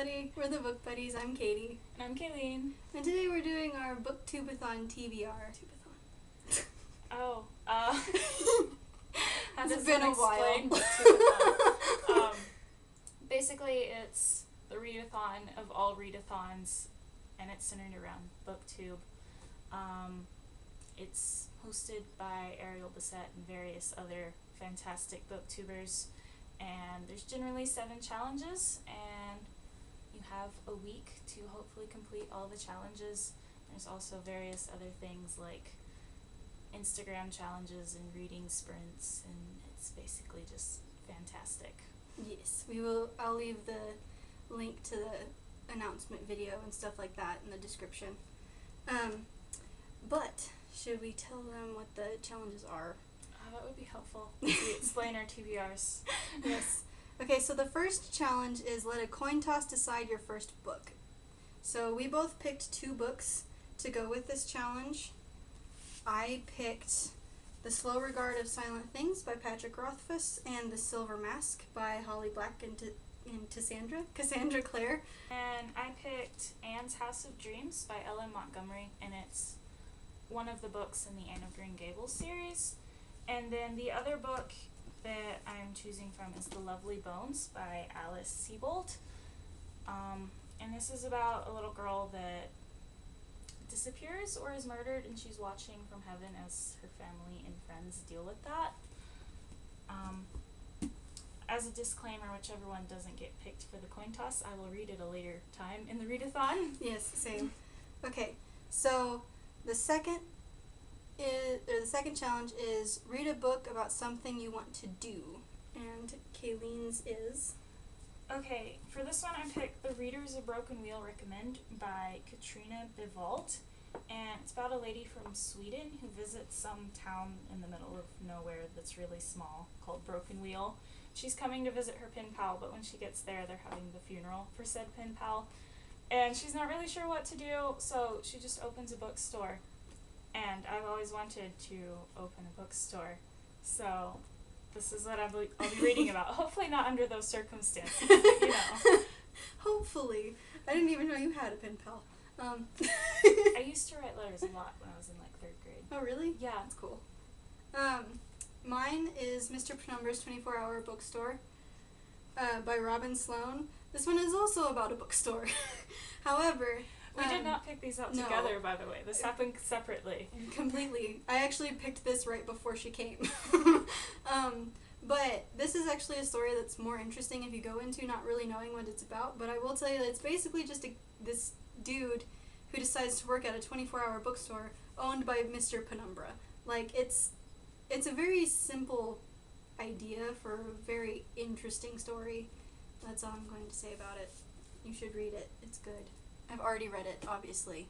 everybody. We're the Book Buddies. I'm Katie. And I'm Kaelene. And today we're doing our Booktubeathon TBR. Oh, It's been a while. Basically, it's the readathon of all readathons, and it's centered around Booktube. It's hosted by Ariel Bissett and various other fantastic booktubers, and there's generally 7 challenges, and you have a week to hopefully complete all the challenges. There's also various other things like Instagram challenges and reading sprints, and it's basically just fantastic. Yes, I'll leave the link to the announcement video and stuff like that in the description. But should we tell them what the challenges are? That would be helpful. We explain our TBRs. Yes. Okay, so the first challenge is let a coin toss decide your first book. So we both picked 2 books to go with this challenge. I picked The Slow Regard of Silent Things by Patrick Rothfuss and The Silver Mask by Holly Black and Cassandra Clare. And I picked Anne's House of Dreams by Ellen Montgomery, and it's one of the books in the Anne of Green Gables series. And then the other book that I'm choosing from is The Lovely Bones by Alice Sebold. And this is about a little girl that disappears or is murdered, and she's watching from heaven as her family and friends deal with that. As a disclaimer, whichever one doesn't get picked for the coin toss, I will read it a later time in the readathon. Yes, same. Okay, so the second challenge is read a book about something you want to do, and Kaelene's is. Okay, for this one I picked The Reader's a Broken Wheel Recommend by Katrina Bivalt, and it's about a lady from Sweden who visits some town in the middle of nowhere that's really small called Broken Wheel. She's coming to visit her pen pal, but when she gets there they're having the funeral for said pen pal, and she's not really sure what to do, so she just opens a bookstore. And I've always wanted to open a bookstore, so this is what I'll be reading about. Hopefully not under those circumstances, but you know. Hopefully. I didn't even know you had a pen pal. I used to write letters a lot when I was in 3rd grade. Oh, really? Yeah. That's cool. Mine is Mr. Penumbra's 24-Hour Bookstore by Robin Sloan. This one is also about a bookstore. However, we did not pick these out together, by the way. This happened separately. Completely. I actually picked this right before she came. But this is actually a story that's more interesting if you go into not really knowing what it's about. But I will tell you that it's basically just this dude who decides to work at a 24-hour bookstore owned by Mr. Penumbra. Like, it's a very simple idea for a very interesting story. That's all I'm going to say about it. You should read it. It's good. I've already read it, obviously.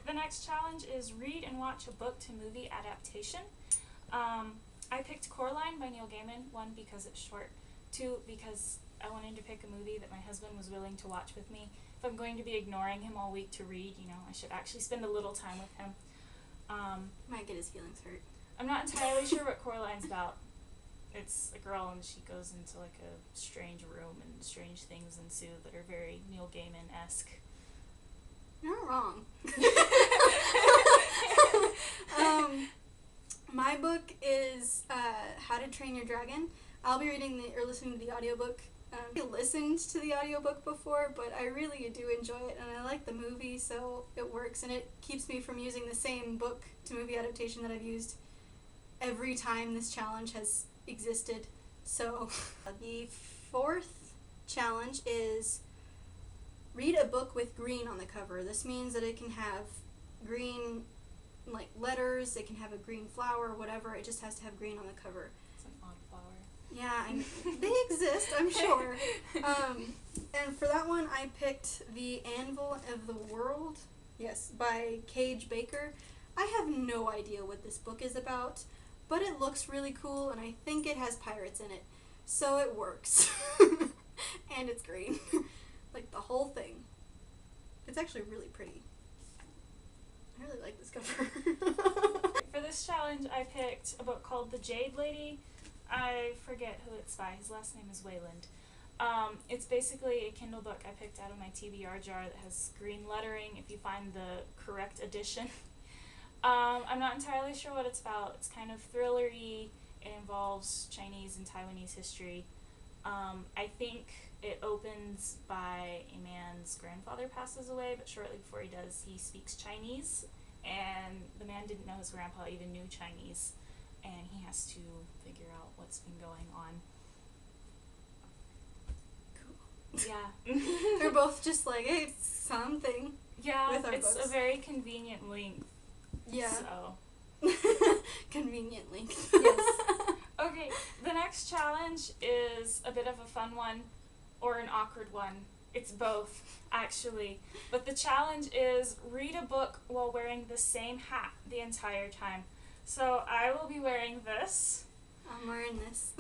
The next challenge is read and watch a book to movie adaptation. I picked Coraline by Neil Gaiman, 1, because it's short, 2, because I wanted to pick a movie that my husband was willing to watch with me. If I'm going to be ignoring him all week to read, I should actually spend a little time with him. Might get his feelings hurt. I'm not entirely sure what Coraline's about. It's a girl and she goes into a strange room and strange things ensue that are very Neil Gaiman-esque. You're not wrong. My book is How to Train Your Dragon. I'll be reading listening to the audiobook. I listened to the audiobook before, but I really do enjoy it, and I like the movie, so it works, and it keeps me from using the same book to movie adaptation that I've used every time this challenge has existed. So the 4th challenge is read a book with green on the cover. This means that it can have green letters, it can have a green flower, whatever. It just has to have green on the cover. It's an odd flower. Yeah, they exist, I'm sure. And for that one, I picked The Anvil of the World, yes, by Cage Baker. I have no idea what this book is about, but it looks really cool, and I think it has pirates in it, so it works. And it's green. The whole thing. It's actually really pretty. I really like this cover. For this challenge, I picked a book called The Jade Lady. I forget who it's by. His last name is Wayland. It's basically a Kindle book I picked out of my TBR jar that has green lettering if you find the correct edition. I'm not entirely sure what it's about. It's kind of thriller-y. It involves Chinese and Taiwanese history. I think it opens by a man's grandfather passes away, but shortly before he does, he speaks Chinese, and the man didn't know his grandpa even knew Chinese, and he has to figure out what's been going on. Yeah. We're both just like, hey, it's something. Yeah, with our it's books. a very convenient length. Yeah. So. Conveniently. Yes. Okay, the next challenge is a bit of a fun one, or an awkward one. It's both, actually. But the challenge is read a book while wearing the same hat the entire time. So I will be wearing this. I'm wearing this.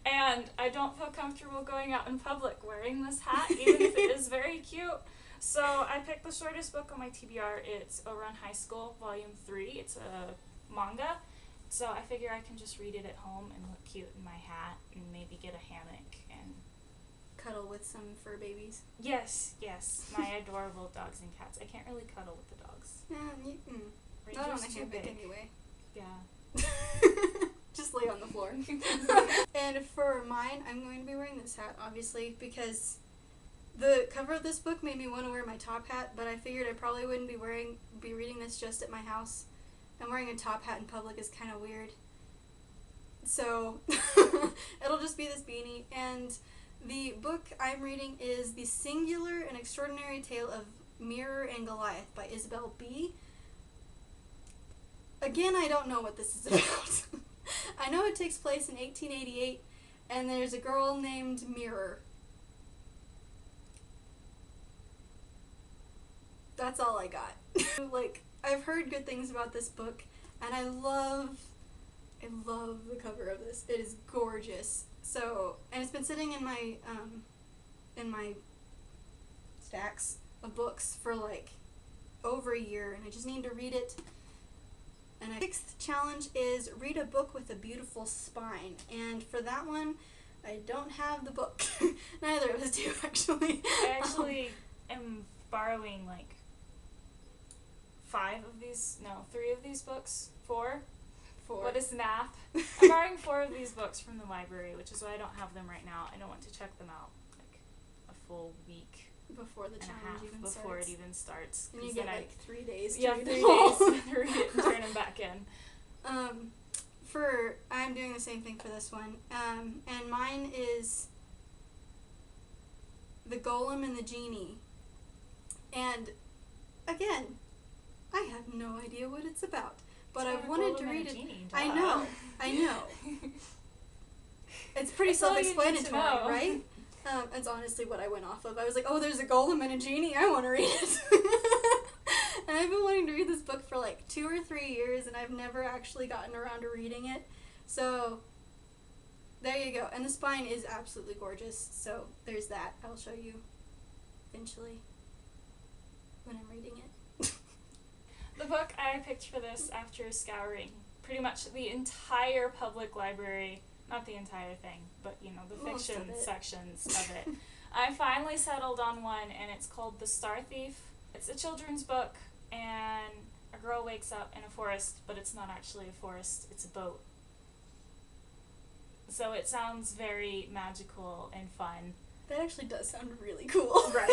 And I don't feel comfortable going out in public wearing this hat, even if it is very cute. So I picked the shortest book on my TBR. It's Ouran High School, Volume 3. It's a manga. So I figure I can just read it at home and look cute in my hat and maybe get a hammock and... Cuddle with some fur babies. Yes, my adorable dogs and cats. I can't really cuddle with the dogs. Not on a Ranger's too hammock big. anyway. Yeah. Just lay on the floor. And for mine, I'm going to be wearing this hat, obviously, because the cover of this book made me want to wear my top hat, but I figured I probably wouldn't be reading this just at my house. And wearing a top hat in public is kind of weird. So, it'll just be this beanie. And the book I'm reading is The Singular and Extraordinary Tale of Mirror and Goliath by Isabel B. Again, I don't know what this is about. I know it takes place in 1888, and there's a girl named Mirror. That's all I got. Like, I've heard good things about this book, and I love the cover of this. It is gorgeous. So, and it's been sitting in my stacks of books for like over a year, and I just need to read it. And my sixth challenge is read a book with a beautiful spine. And for that one, I don't have the book. Neither of us do, actually. I actually am borrowing like 3 of these books. 4? What is math? I'm borrowing 4 of these books from the library, which is why I don't have them right now. I don't want to check them out like a full week before the and a challenge half even before starts. it even starts. And you get like 3 days to yeah, read 3 them all. days to read it and turn them back in. I'm doing the same thing for this one. And mine is The Golem and the Genie. And again, I have no idea what it's about. But I wanted to read it. I know. It's pretty self-explanatory, right? It's honestly what I went off of. I was like, oh, there's a golem and a genie. I want to read it. And I've been wanting to read this book for like 2 or 3 years, and I've never actually gotten around to reading it. So, there you go. And the spine is absolutely gorgeous. So, there's that. I'll show you eventually when I'm reading it. The book I picked for this after scouring pretty much the entire public library, not the entire thing, but you know, the Most fiction of it. sections of it. I finally settled on one, and it's called The Star Thief. It's a children's book, and a girl wakes up in a forest, but it's not actually a forest, it's a boat. So it sounds very magical and fun. That actually does sound really cool. Right.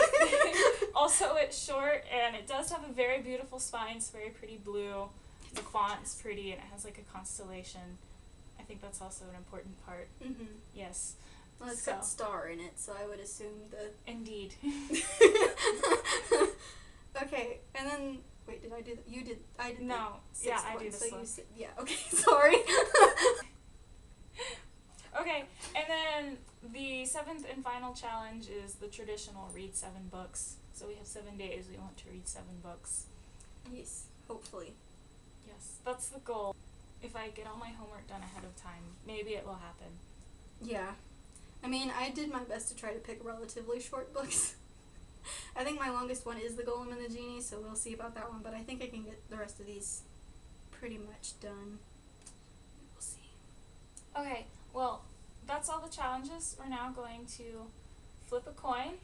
Also, it's short, and it does have a very beautiful spine. It's very pretty blue. The font's pretty, and it has like a constellation. I think that's also an important part. Mm-hmm. Yes. Well, it's got star in it, so I would assume the... Indeed. Okay, and then... Wait, did I do that? You did... I did No. the Yeah, sixth I one, do this so one. you said... Yeah, okay, sorry. Okay, and then the 7th and final challenge is the traditional read 7 books. So we have 7 days. We want to read 7 books. Yes, hopefully. Yes, that's the goal. If I get all my homework done ahead of time, maybe it will happen. Yeah. I mean, I did my best to try to pick relatively short books. I think my longest one is The Golem and the Genie, so we'll see about that one, but I think I can get the rest of these pretty much done. We'll see. Okay, well, that's all the challenges. We're now going to flip a coin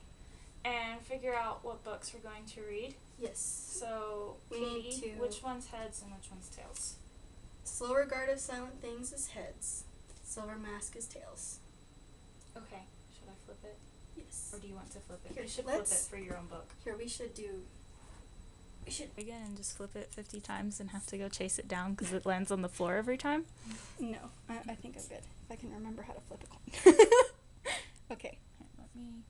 and figure out what books we're going to read. Yes. So, We need Katie, to- which one's heads and which one's tails? Slower Guard of Silent Things is heads. Silver Mask is tails. Okay, should I flip it? Yes. Or do you want to flip it? Here, You should flip it let's- for your own book. Here, we should Again, and just flip it 50 times and have to go chase it down because it lands on the floor every time. No, I think I'm good. If I can remember how to flip a coin. Okay. Here, let me...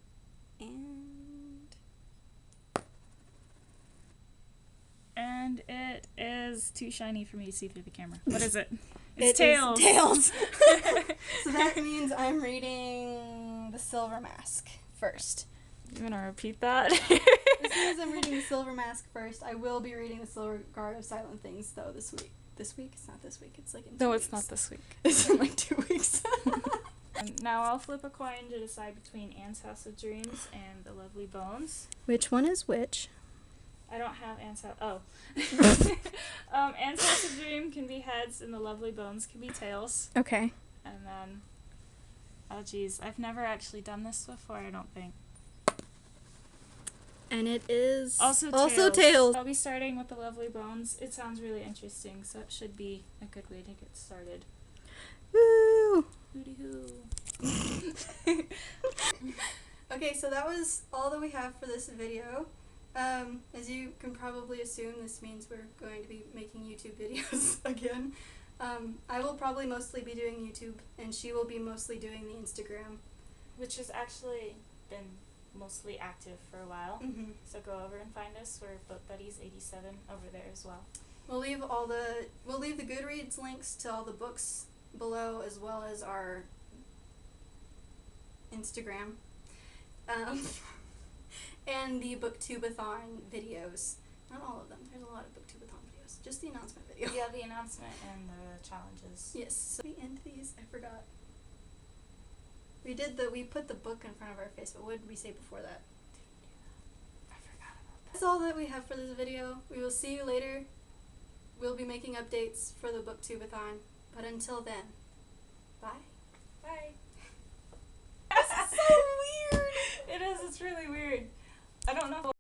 And it is too shiny for me to see through the camera. What is it? It's tails. Tails. So that means I'm reading the Silver Mask first. You want to repeat that? As soon as I'm reading the Silver Mask first, I will be reading the Silver Guard of Silent Things, though, this week. This week? It's not this week. It's like in 2 No, weeks. it's not this week. It's in like 2 weeks. And now I'll flip a coin to decide between Anne's House of Dreams and The Lovely Bones. Which one is which? I don't have Anne's House. Oh. Anne's House of Dream can be heads and The Lovely Bones can be tails. Okay. And then, oh geez, I've never actually done this before, I don't think. And it is Also tails. I'll be starting with The Lovely Bones. It sounds really interesting, so it should be a good way to get started. Woo! Hooty hoo. Okay, so that was all that we have for this video. As you can probably assume, this means we're going to be making YouTube videos again. I will probably mostly be doing YouTube, and she will be mostly doing the Instagram. Which has actually been mostly active for a while. Mm-hmm. So go over and find us. We're Book Buddies 87 over there as well. We'll leave the Goodreads links to all the books below, as well as our Instagram. And the Booktubeathon videos. Not all of them. There's a lot of Booktubeathon videos. Just the announcement video. Yeah, the announcement and the challenges. Yes. So we end these. I forgot. We put the book in front of our face, but what did we say before that? I forgot about that. That's all that we have for this video. We will see you later. We'll be making updates for the Booktubeathon. But until then, bye. Bye. This is so weird. It is, it's really weird. I don't know.